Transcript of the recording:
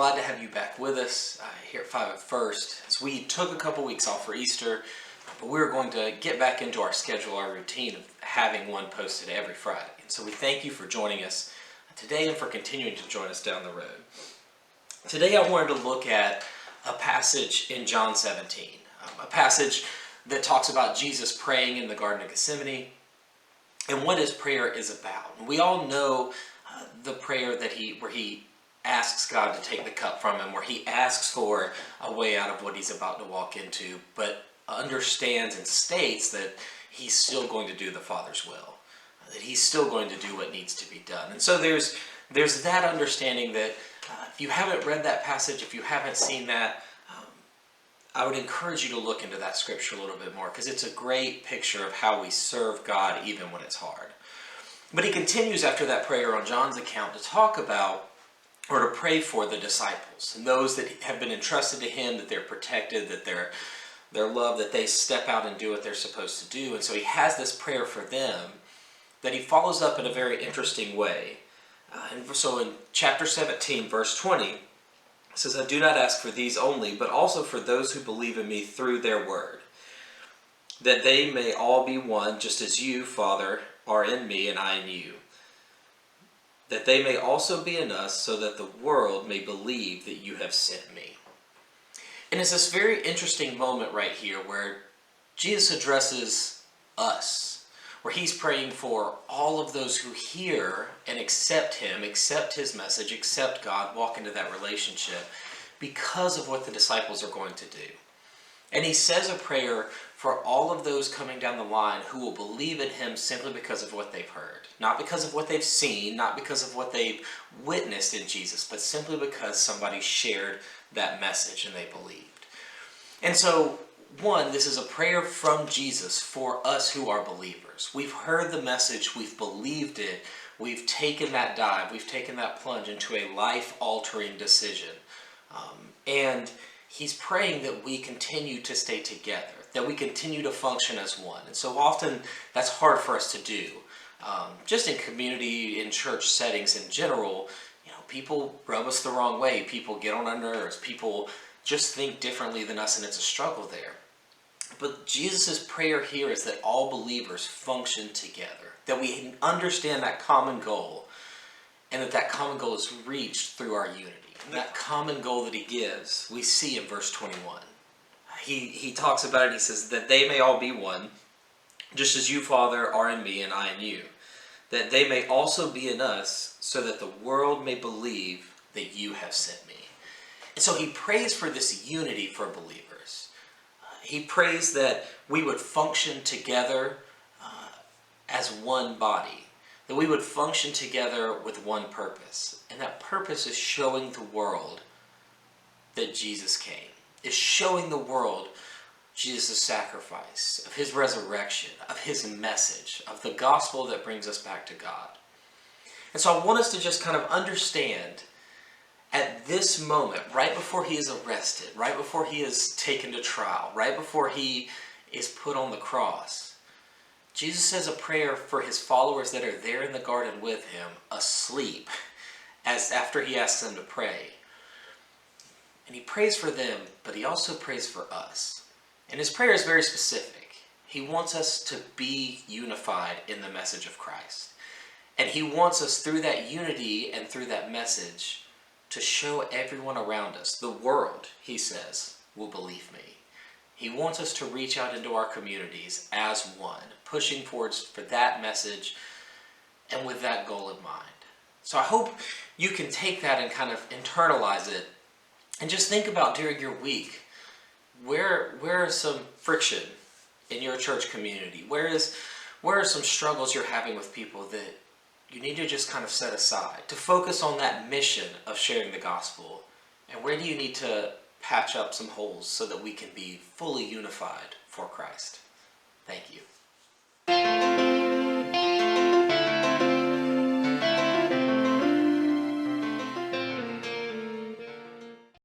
glad to have you back with us here at 5 at First. As we took a couple weeks off for Easter, but we're going to get back into our schedule, our routine of having one posted every Friday. And so we thank you for joining us today and for continuing to join us down the road. Today I wanted to look at a passage in John 17, a passage that talks about Jesus praying in the Garden of Gethsemane and what his prayer is about. And we all know the prayer that where he asks God to take the cup from him, where he asks for a way out of what he's about to walk into, but understands and states that he's still going to do the Father's will, that he's still going to do what needs to be done. And so there's that understanding that if you haven't read that passage, if you haven't seen that, I would encourage you to look into that scripture a little bit more, because it's a great picture of how we serve God even when it's hard. But he continues after that prayer on John's account to talk about, or to pray for, the disciples and those that have been entrusted to him, that they're protected, that they're loved, that they step out and do what they're supposed to do. And so he has this prayer for them that he follows up in a very interesting way. And so in chapter 17, verse 20, it says, "I do not ask for these only, but also for those who believe in me through their word, that they may all be one, just as you, Father, are in me and I in you, that they may also be in us, so that the world may believe that you have sent me." And it's this very interesting moment right here where Jesus addresses us, where he's praying for all of those who hear and accept him, accept his message, accept God, walk into that relationship because of what the disciples are going to do. And he says a prayer for all of those coming down the line who will believe in him simply because of what they've heard. Not because of what they've seen, not because of what they've witnessed in Jesus, but simply because somebody shared that message and they believed. And so, one, this is a prayer from Jesus for us who are believers. We've heard the message, we've believed it, we've taken that dive, we've taken that plunge into a life-altering decision. And he's praying that we continue to stay together, that we continue to function as one. And so often that's hard for us to do. Just in community, in church settings in general, people rub us the wrong way. People get on our nerves. People just think differently than us, and it's a struggle there. But Jesus' prayer here is that all believers function together, that we understand that common goal, and that common goal is reached through our unity. And that common goal that he gives, we see in verse 21. He talks about it, he says, that they may all be one, just as you, Father, are in me and I in you, that they may also be in us, so that the world may believe that you have sent me. And so he prays for this unity for believers. He prays that we would function together as one body, that we would function together with one purpose. And that purpose is showing the world that Jesus came, is showing the world Jesus' sacrifice, of his resurrection, of his message, of the gospel that brings us back to God. And so I want us to just kind of understand at this moment, right before he is arrested, right before he is taken to trial, right before he is put on the cross, Jesus says a prayer for his followers that are there in the garden with him, asleep, as after he asks them to pray. And he prays for them, but he also prays for us. And his prayer is very specific. He wants us to be unified in the message of Christ. And he wants us, through that unity and through that message, to show everyone around us, the world, he says, will believe me. He wants us to reach out into our communities as one, pushing forwards for that message and with that goal in mind. So I hope you can take that and kind of internalize it and just think about during your week, where is some friction in your church community? Where are some struggles you're having with people that you need to just kind of set aside to focus on that mission of sharing the gospel? And where do you need to patch up some holes so that we can be fully unified for Christ? Thank you.